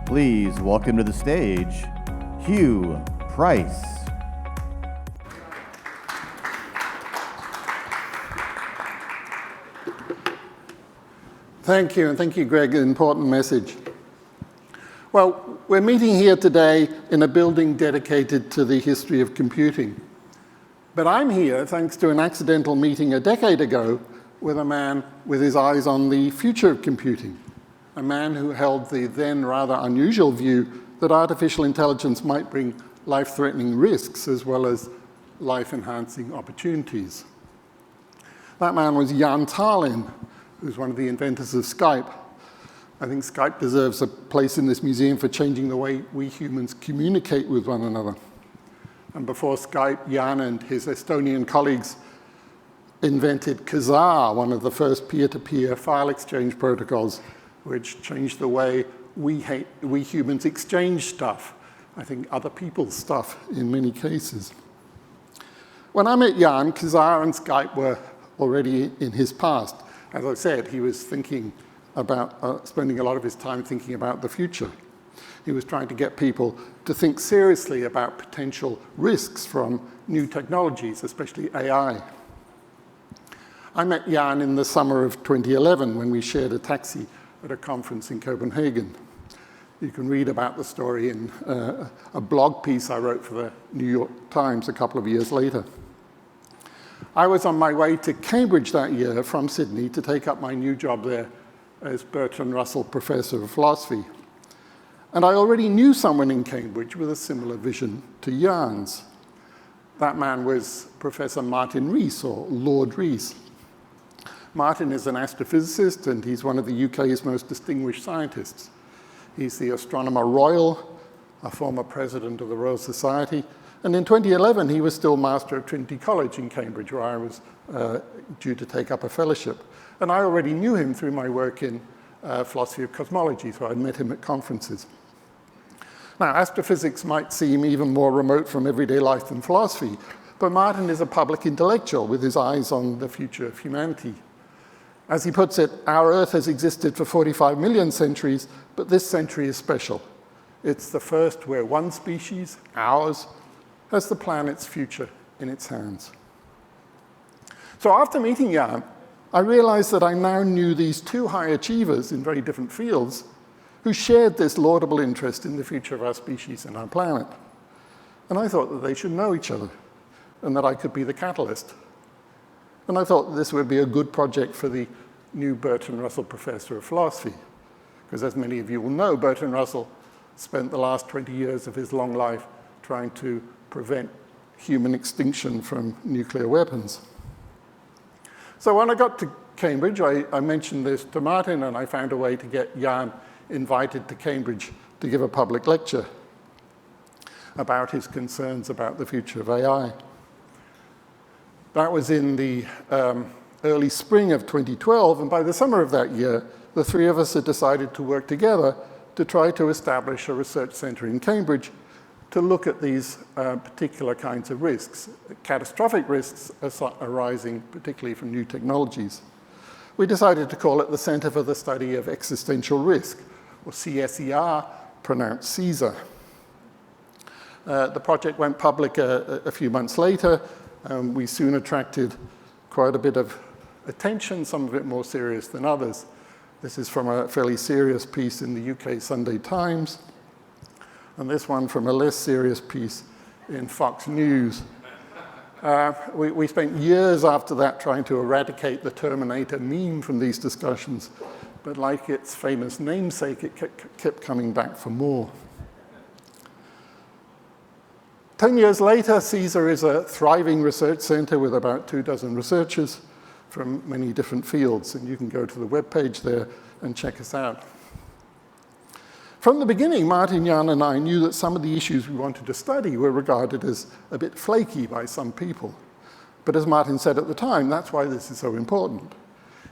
Please welcome to the stage, Hugh Price. Thank you, and thank you, Greg, an important message. Well, we're meeting here today in a building dedicated to the history of computing. But I'm here thanks to an accidental meeting a decade ago with a man with his eyes on the future of computing, a man who held the then rather unusual view that artificial intelligence might bring life-threatening risks as well as life-enhancing opportunities. That man was Jan Tallinn, who's one of the inventors of Skype. I think Skype deserves a place in this museum for changing the way we humans communicate with one another. And before Skype, Jan and his Estonian colleagues invented Kazaa, one of the first peer-to-peer file exchange protocols, which changed the way we humans exchange stuff. I think other people's stuff in many cases. When I met Jan, Kazaa and Skype were already in his past. As I said, he was thinking about, spending a lot of his time thinking about the future. He was trying to get people to think seriously about potential risks from new technologies, especially AI. I met Jan in the summer of 2011 when we shared a taxi at a conference in Copenhagen. You can read about the story in a blog piece I wrote for the New York Times a couple of years later. I was on my way to Cambridge that year from Sydney to take up my new job there as Bertrand Russell Professor of Philosophy. And I already knew someone in Cambridge with a similar vision to Jan's. That man was Professor Martin Reese, or Lord Reese. Martin is an astrophysicist, and he's one of the UK's most distinguished scientists. He's the Astronomer Royal, a former president of the Royal Society, and in 2011, he was still Master of Trinity College in Cambridge, where I was due to take up a fellowship. And I already knew him through my work in philosophy of cosmology, so I'd met him at conferences. Now, astrophysics might seem even more remote from everyday life than philosophy, but Martin is a public intellectual with his eyes on the future of humanity. As he puts it, our Earth has existed for 45 million centuries, but this century is special. It's the first where one species, ours, has the planet's future in its hands. So after meeting Jan, I realized that I now knew these two high achievers in very different fields who shared this laudable interest in the future of our species and our planet. And I thought that they should know each other and that I could be the catalyst. And I thought that this would be a good project for the new Bertrand Russell Professor of Philosophy. Because as many of you will know, Bertrand Russell spent the last 20 years of his long life trying to prevent human extinction from nuclear weapons. So when I got to Cambridge, I mentioned this to Martin, and I found a way to get Jan invited to Cambridge to give a public lecture about his concerns about the future of AI. That was in the early spring of 2012, and by the summer of that year, the three of us had decided to work together to try to establish a research center in Cambridge to look at these particular kinds of risks, catastrophic risks arising particularly from new technologies. We decided to call it the Center for the Study of Existential Risk, or CSER, pronounced CSER. The project went public a few months later. We soon attracted quite a bit of attention, some of it more serious than others. This is from a fairly serious piece in the UK Sunday Times, and this one from a less serious piece in Fox News. We spent years after that trying to eradicate the Terminator meme from these discussions, but like its famous namesake, it kept coming back for more. 10 years later, CSER is a thriving research center with about 24 researchers from many different fields, and you can go to the webpage there and check us out. From the beginning, Martin, Jan, and I knew that some of the issues we wanted to study were regarded as a bit flaky by some people. But as Martin said at the time, that's why this is so important.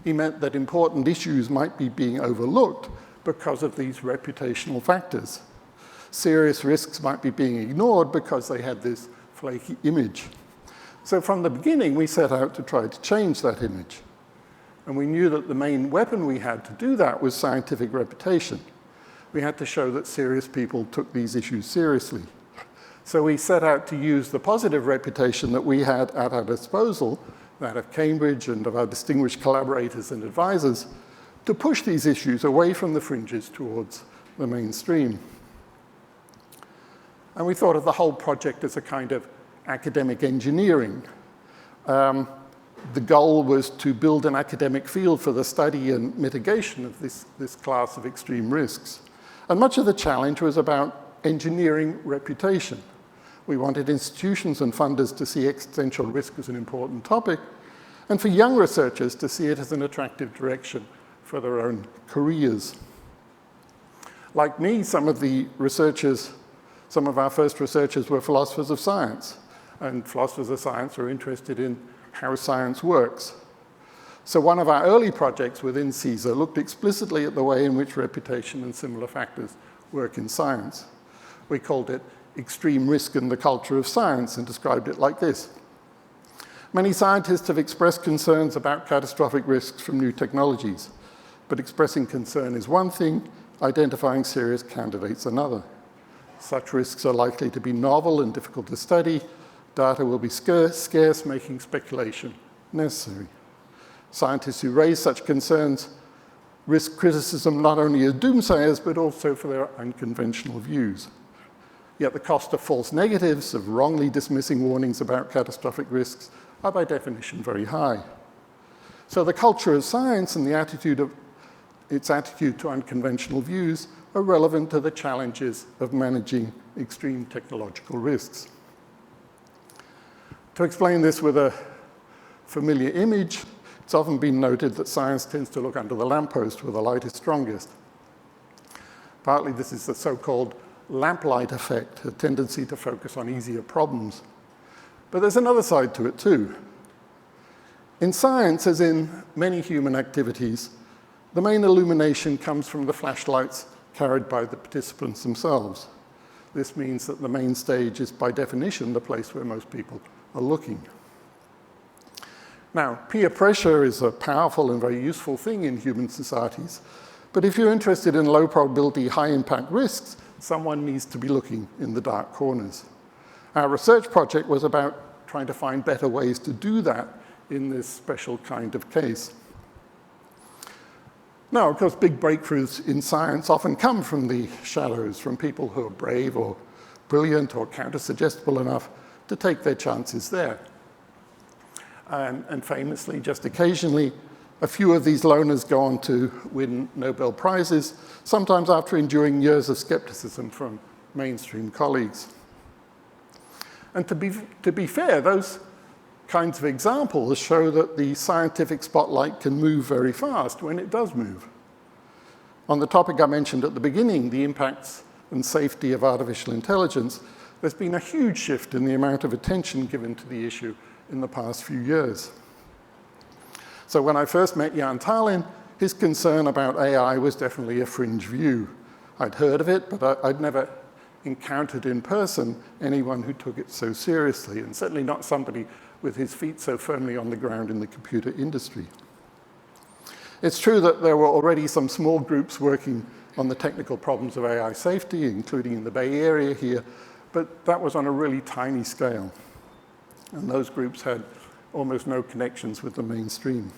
He meant that important issues might be being overlooked because of these reputational factors. Serious risks might be being ignored because they had this flaky image. So from the beginning, we set out to try to change that image. And we knew that the main weapon we had to do that was scientific reputation. we had to show that serious people took these issues seriously. So we set out to use the positive reputation that we had at our disposal, that of Cambridge and of our distinguished collaborators and advisors, to push these issues away from the fringes towards the mainstream. And we thought of the whole project as a kind of academic engineering. The goal was to build an academic field for the study and mitigation of this class of extreme risks. And much of the challenge was about engineering reputation. We wanted institutions and funders to see existential risk as an important topic, and for young researchers to see it as an attractive direction for their own careers. Like me, some of our first researchers were philosophers of science, and philosophers of science are interested in how science works. So one of our early projects within CSER looked explicitly at the way in which reputation and similar factors work in science. We called it Extreme Risk in the Culture of Science and described it like this. Many scientists have expressed concerns about catastrophic risks from new technologies, but expressing concern is one thing, identifying serious candidates another. Such risks are likely to be novel and difficult to study. Data will be scarce, making speculation necessary. Scientists who raise such concerns risk criticism not only as doomsayers, but also for their unconventional views. Yet the cost of false negatives, of wrongly dismissing warnings about catastrophic risks, are by definition very high. So the culture of science and its attitude to unconventional views are relevant to the challenges of managing extreme technological risks. To explain this with a familiar image, it's often been noted that science tends to look under the lamppost where the light is strongest. Partly this is the so-called lamplight effect, a tendency to focus on easier problems. But there's another side to it too. In science, as in many human activities, the main illumination comes from the flashlights carried by the participants themselves. This means that the main stage is by definition the place where most people are looking. Now, peer pressure is a powerful and very useful thing in human societies, but if you're interested in low probability, high impact risks, someone needs to be looking in the dark corners. Our research project was about trying to find better ways to do that in this special kind of case. Now, of course, big breakthroughs in science often come from the shadows, from people who are brave or brilliant or counter-suggestible enough to take their chances there. And famously, just occasionally, a few of these loners go on to win Nobel Prizes, sometimes after enduring years of skepticism from mainstream colleagues. And to be fair, those kinds of examples show that the scientific spotlight can move very fast when it does move. On the topic I mentioned at the beginning, the impacts and safety of artificial intelligence, there's been a huge shift in the amount of attention given to the issue in the past few years. So when I first met Jan Tallinn, his concern about AI was definitely a fringe view. I'd heard of it, but I'd never encountered in person anyone who took it so seriously, and certainly not somebody with his feet so firmly on the ground in the computer industry. It's true that there were already some small groups working on the technical problems of AI safety, including in the Bay Area here, but that was on a really tiny scale. And those groups had almost no connections with the mainstream.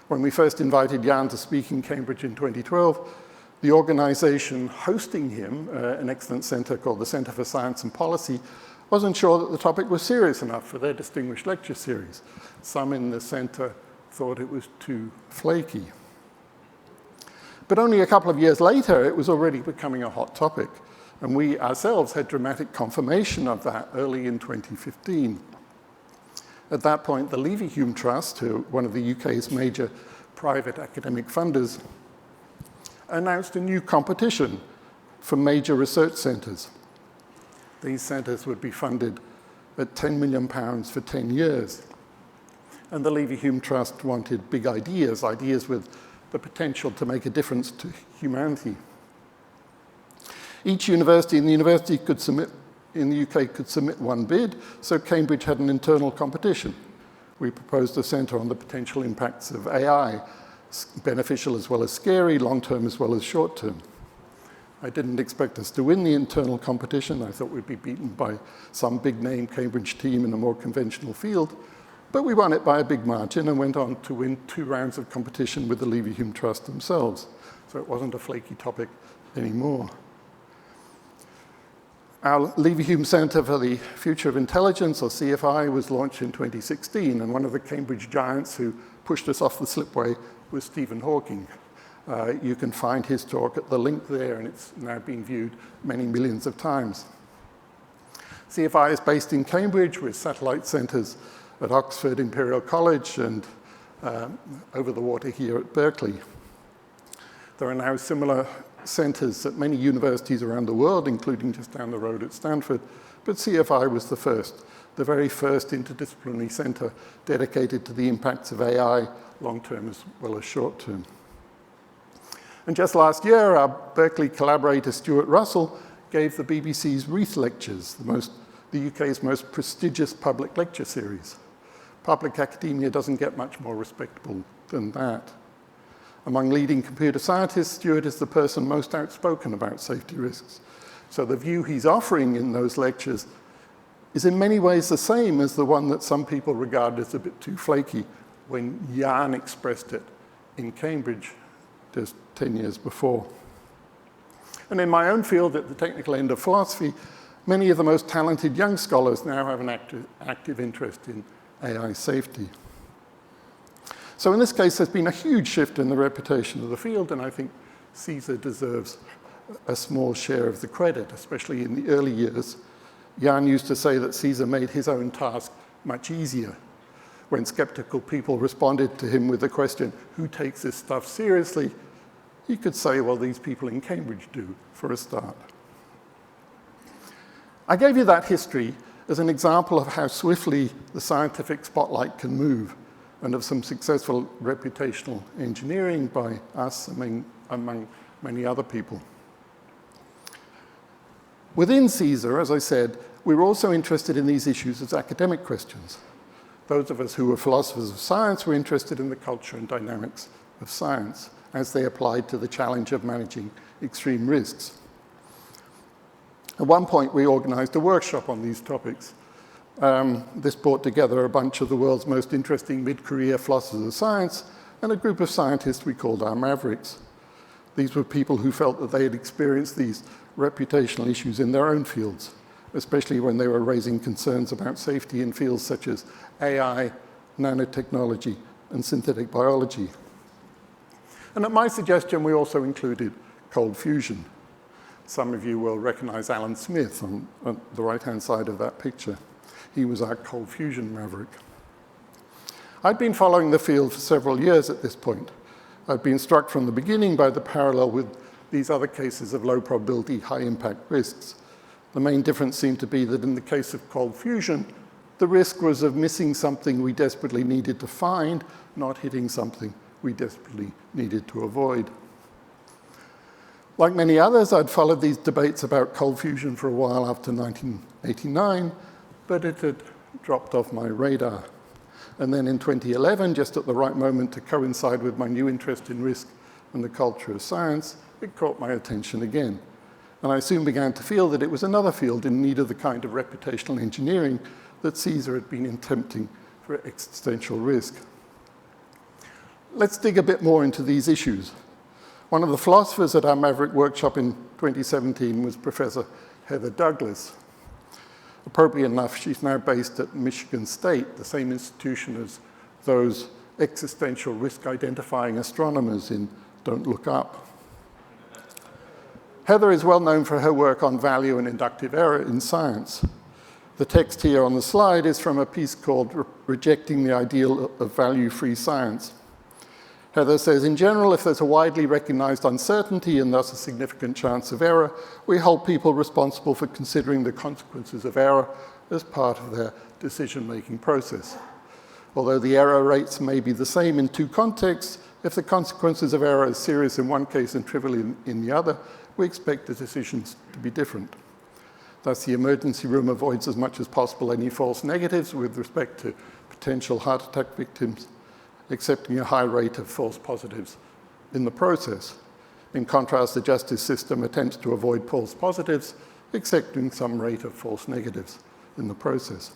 When we first invited Jan to speak in Cambridge in 2012, the organization hosting him, an excellent center called the Center for Science and Policy, wasn't sure that the topic was serious enough for their distinguished lecture series. Some in the center thought it was too flaky. But only a couple of years later, it was already becoming a hot topic. And we ourselves had dramatic confirmation of that early in 2015. At that point, the Leverhulme Trust, one of the UK's major private academic funders, announced a new competition for major research centres. These centres would be funded at £10 million for 10 years. And the Leverhulme Trust wanted big ideas with the potential to make a difference to humanity. Each university in the UK could submit one bid, so Cambridge had an internal competition. We proposed a centre on the potential impacts of AI, beneficial as well as scary, long-term as well as short-term. I didn't expect us to win the internal competition. I thought we'd be beaten by some big-name Cambridge team in a more conventional field. But we won it by a big margin and went on to win 2 rounds of competition with the Leverhulme Trust themselves. So it wasn't a flaky topic anymore. Our Leverhulme Centre for the Future of Intelligence, or CFI, was launched in 2016, and one of the Cambridge giants who pushed us off the slipway was Stephen Hawking. You can find his talk at the link there, and it's now being viewed many millions of times. CFI is based in Cambridge with satellite centres at Oxford Imperial College and over the water here at Berkeley. There are now similar centres at many universities around the world, including just down the road at Stanford, but CFI was the very first interdisciplinary centre dedicated to the impacts of AI, long-term as well as short-term. And just last year, our Berkeley collaborator Stuart Russell gave the BBC's Reese Lectures, the UK's most prestigious public lecture series. Public academia doesn't get much more respectable than that. Among leading computer scientists, Stuart is the person most outspoken about safety risks. So the view he's offering in those lectures is in many ways the same as the one that some people regard as a bit too flaky when Jan expressed it in Cambridge just 10 years before. And in my own field, at the technical end of philosophy, many of the most talented young scholars now have an active interest in AI safety. So in this case, there's been a huge shift in the reputation of the field, and I think CSER deserves a small share of the credit, especially in the early years. Jan used to say that CSER made his own task much easier. When skeptical people responded to him with the question, who takes this stuff seriously? He could say, well, these people in Cambridge do, for a start. I gave you that history as an example of how swiftly the scientific spotlight can move, and of some successful reputational engineering by us among many other people. Within CSER, as I said, we were also interested in these issues as academic questions. Those of us who were philosophers of science were interested in the culture and dynamics of science as they applied to the challenge of managing extreme risks. At one point, we organized a workshop on these topics. This brought together a bunch of the world's most interesting mid-career philosophers of science and a group of scientists we called our Mavericks. These were people who felt that they had experienced these reputational issues in their own fields, especially when they were raising concerns about safety in fields such as AI, nanotechnology, and synthetic biology. And at my suggestion, we also included cold fusion. Some of you will recognize Alan Smith on the right-hand side of that picture. He was our cold fusion maverick. I'd been following the field for several years at this point. I'd been struck from the beginning by the parallel with these other cases of low probability, high impact risks. The main difference seemed to be that in the case of cold fusion, the risk was of missing something we desperately needed to find, not hitting something we desperately needed to avoid. Like many others, I'd followed these debates about cold fusion for a while after 1989, but it had dropped off my radar. And then in 2011, just at the right moment to coincide with my new interest in risk and the culture of science, it caught my attention again. And I soon began to feel that it was another field in need of the kind of reputational engineering that CSER had been attempting for existential risk. Let's dig a bit more into these issues. One of the philosophers at our Maverick workshop in 2017 was Professor Heather Douglas. Appropriately enough, she's now based at Michigan State, the same institution as those existential risk identifying astronomers in Don't Look Up. Heather is well known for her work on value and inductive error in science. The text here on the slide is from a piece called Rejecting the Ideal of Value-Free Science. Heather says, in general, if there's a widely recognized uncertainty and thus a significant chance of error, we hold people responsible for considering the consequences of error as part of their decision-making process. Although the error rates may be the same in two contexts, if the consequences of error are serious in one case and trivial in the other, we expect the decisions to be different. Thus, the emergency room avoids as much as possible any false negatives with respect to potential heart attack victims, accepting a high rate of false positives in the process. In contrast, the justice system attempts to avoid false positives, accepting some rate of false negatives in the process.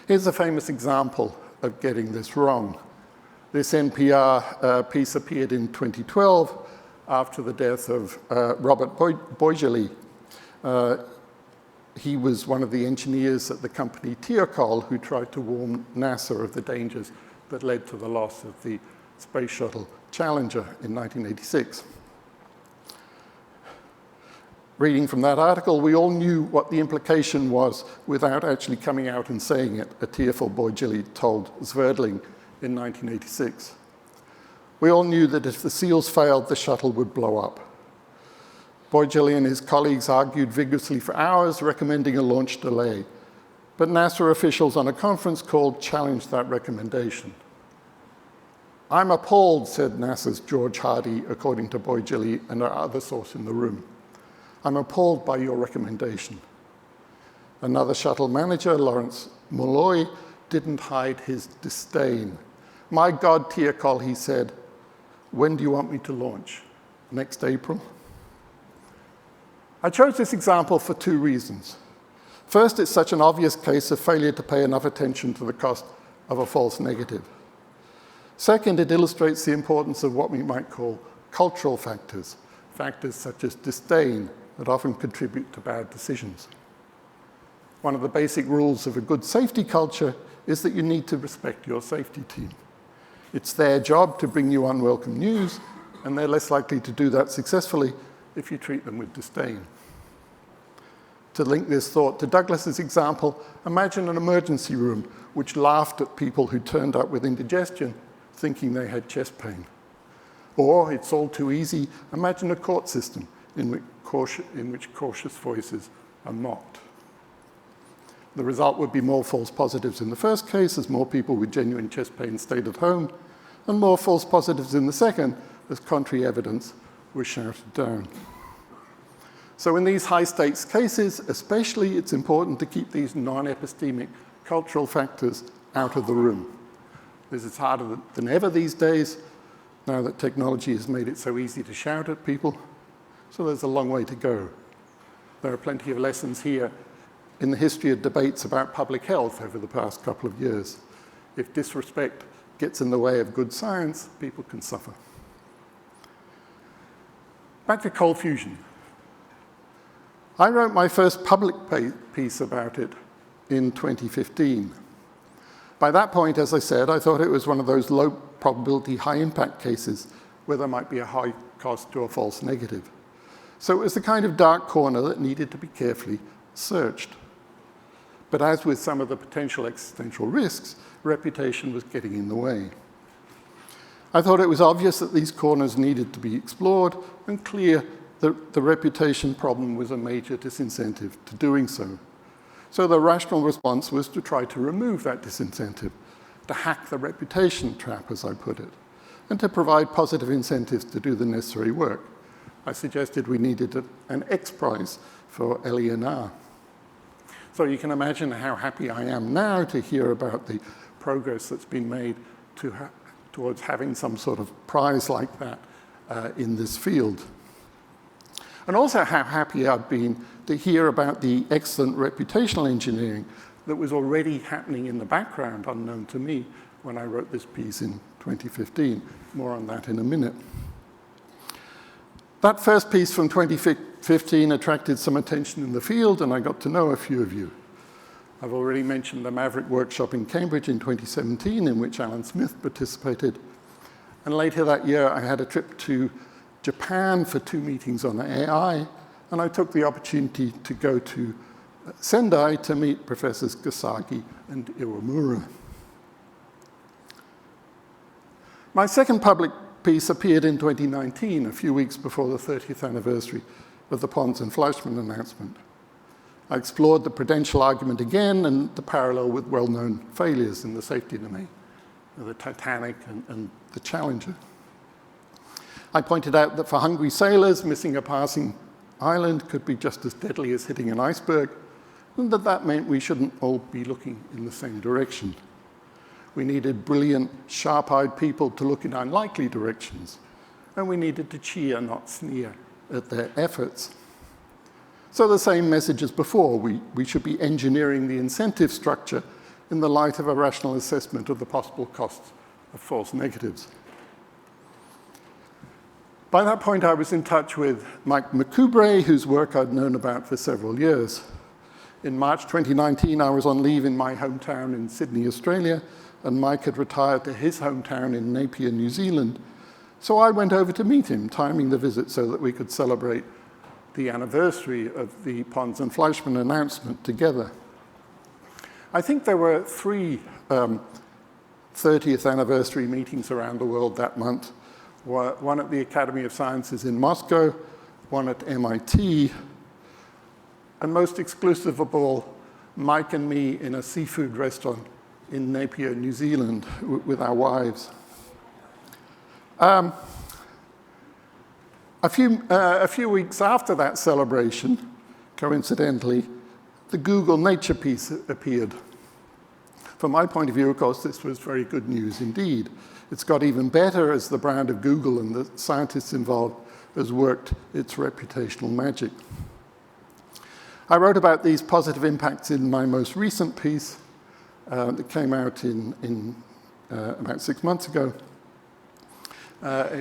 Here's a famous example of getting this wrong. This NPR piece appeared in 2012 after the death of Robert Boisjoli. He was one of the engineers at the company Tiocol who tried to warn NASA of the dangers that led to the loss of the Space Shuttle Challenger in 1986. Reading from that article, we all knew what the implication was without actually coming out and saying it, a tearful Boisjoli told Sverdling in 1986. We all knew that if the seals failed, the shuttle would blow up. Boisjoli and his colleagues argued vigorously for hours, recommending a launch delay. But NASA officials on a conference call challenged that recommendation. "I'm appalled," said NASA's George Hardy, according to Boisjoli and our other source in the room. "I'm appalled by your recommendation." Another shuttle manager, Lawrence Molloy, didn't hide his disdain. "My God, Tiocol," he said, "when do you want me to launch? Next April?" I chose this example for two reasons. First, it's such an obvious case of failure to pay enough attention to the cost of a false negative. Second, it illustrates the importance of what we might call cultural factors, factors such as disdain that often contribute to bad decisions. One of the basic rules of a good safety culture is that you need to respect your safety team. It's their job to bring you unwelcome news, and they're less likely to do that successfully if you treat them with disdain. To link this thought to Douglas's example, imagine an emergency room which laughed at people who turned up with indigestion, thinking they had chest pain. Or, it's all too easy, imagine a court system in which cautious voices are mocked. The result would be more false positives in the first case, as more people with genuine chest pain stayed at home, and more false positives in the second, as contrary evidence was shouted down. So in these high-stakes cases, especially, it's important to keep these non-epistemic cultural factors out of the room. This is harder than ever these days, now that technology has made it so easy to shout at people. So there's a long way to go. There are plenty of lessons here in the history of debates about public health over the past couple of years. If disrespect gets in the way of good science, people can suffer. Back to cold fusion. I wrote my first public piece about it in 2015. By that point, as I said, I thought it was one of those low probability, high impact cases where there might be a high cost to a false negative. So it was the kind of dark corner that needed to be carefully searched. But as with some of the potential existential risks, reputation was getting in the way. I thought it was obvious that these corners needed to be explored and clear that the reputation problem was a major disincentive to doing so. So the rational response was to try to remove that disincentive, to hack the reputation trap, as I put it, and to provide positive incentives to do the necessary work. I suggested we needed an X prize for LE&R. So you can imagine how happy I am now to hear about the progress that's been made towards having some sort of prize like that in this field. And also how happy I've been to hear about the excellent reputational engineering that was already happening in the background, unknown to me, when I wrote this piece in 2015. More on that in a minute. That first piece from 2015 attracted some attention in the field, and I got to know a few of you. I've already mentioned the Maverick workshop in Cambridge in 2017, in which Alan Smith participated. And later that year, I had a trip to Japan for 2 meetings on AI, and I took the opportunity to go to Sendai to meet Professors Gasagi and Iwamura. My second public piece appeared in 2019, a few weeks before the 30th anniversary of the Pons and Fleischmann announcement. I explored the prudential argument again and the parallel with well-known failures in the safety domain, the Titanic and the Challenger. I pointed out that for hungry sailors, missing a passing island could be just as deadly as hitting an iceberg, and that meant we shouldn't all be looking in the same direction. We needed brilliant, sharp-eyed people to look in unlikely directions. and we needed to cheer, not sneer, at their efforts. So the same message as before, we should be engineering the incentive structure in the light of a rational assessment of the possible costs of false negatives. By that point, I was in touch with Mike McCoubrey, whose work I'd known about for several years. In March 2019, I was on leave in my hometown in Sydney, Australia, and Mike had retired to his hometown in Napier, New Zealand. So I went over to meet him, timing the visit so that we could celebrate the anniversary of the Pons and Fleischmann announcement together. I think there were 3 30th anniversary meetings around the world that month. One at the Academy of Sciences in Moscow, one at MIT, and most exclusive of all, Mike and me in a seafood restaurant in Napier, New Zealand, with our wives. A few weeks after that celebration, coincidentally, the Google Nature piece appeared. From my point of view, of course, this was very good news indeed. It's got even better as the brand of Google and the scientists involved has worked its reputational magic. I wrote about these positive impacts in my most recent piece that came out in about 6 months ago,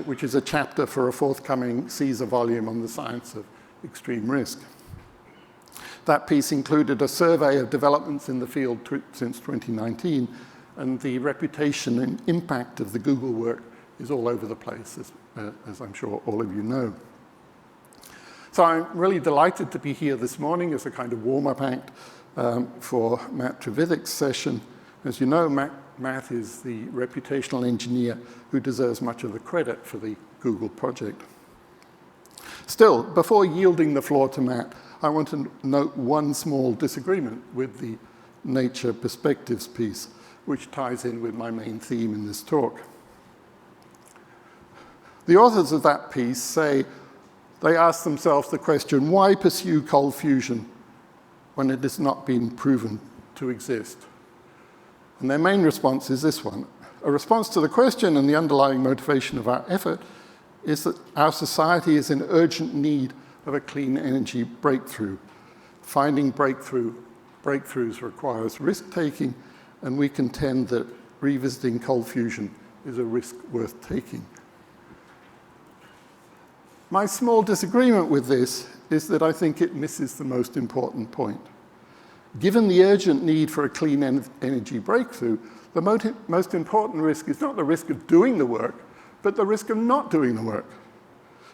which is a chapter for a forthcoming Caesar volume on the science of extreme risk. That piece included a survey of developments in the field since 2019, and the reputation and impact of the Google work is all over the place, as I'm sure all of you know. So I'm really delighted to be here this morning as a kind of warm-up act for Matt Trevithick's session. As you know, Matt is the reputational engineer who deserves much of the credit for the Google project. Still, before yielding the floor to Matt, I want to note one small disagreement with the Nature Perspectives piece, which ties in with my main theme in this talk. The authors of that piece say they ask themselves the question, why pursue cold fusion when it has not been proven to exist? And their main response is this one. A response to the question and the underlying motivation of our effort is that our society is in urgent need of a clean energy breakthrough. Finding breakthroughs requires risk-taking, and we contend that revisiting cold fusion is a risk worth taking. My small disagreement with this is that I think it misses the most important point. Given the urgent need for a clean energy breakthrough, the most important risk is not the risk of doing the work, but the risk of not doing the work.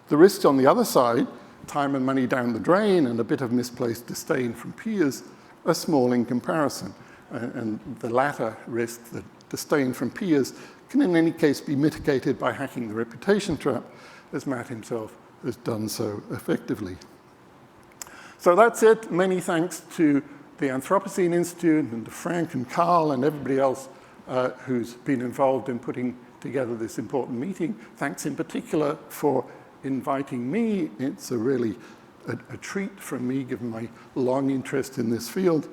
The risks on the other side, time and money down the drain and a bit of misplaced disdain from peers, are small in comparison. And the latter risk, the disdain from peers, can in any case be mitigated by hacking the reputation trap, as Matt himself has done so effectively. So that's it. Many thanks to the Anthropocene Institute and to Frank and Carl and everybody else who's been involved in putting together this important meeting. Thanks in particular for inviting me. It's really a treat from me, given my long interest in this field.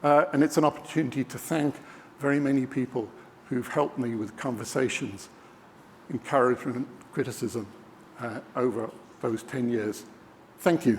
And it's an opportunity to thank very many people who've helped me with conversations, encouragement, criticism over those 10 years. Thank you.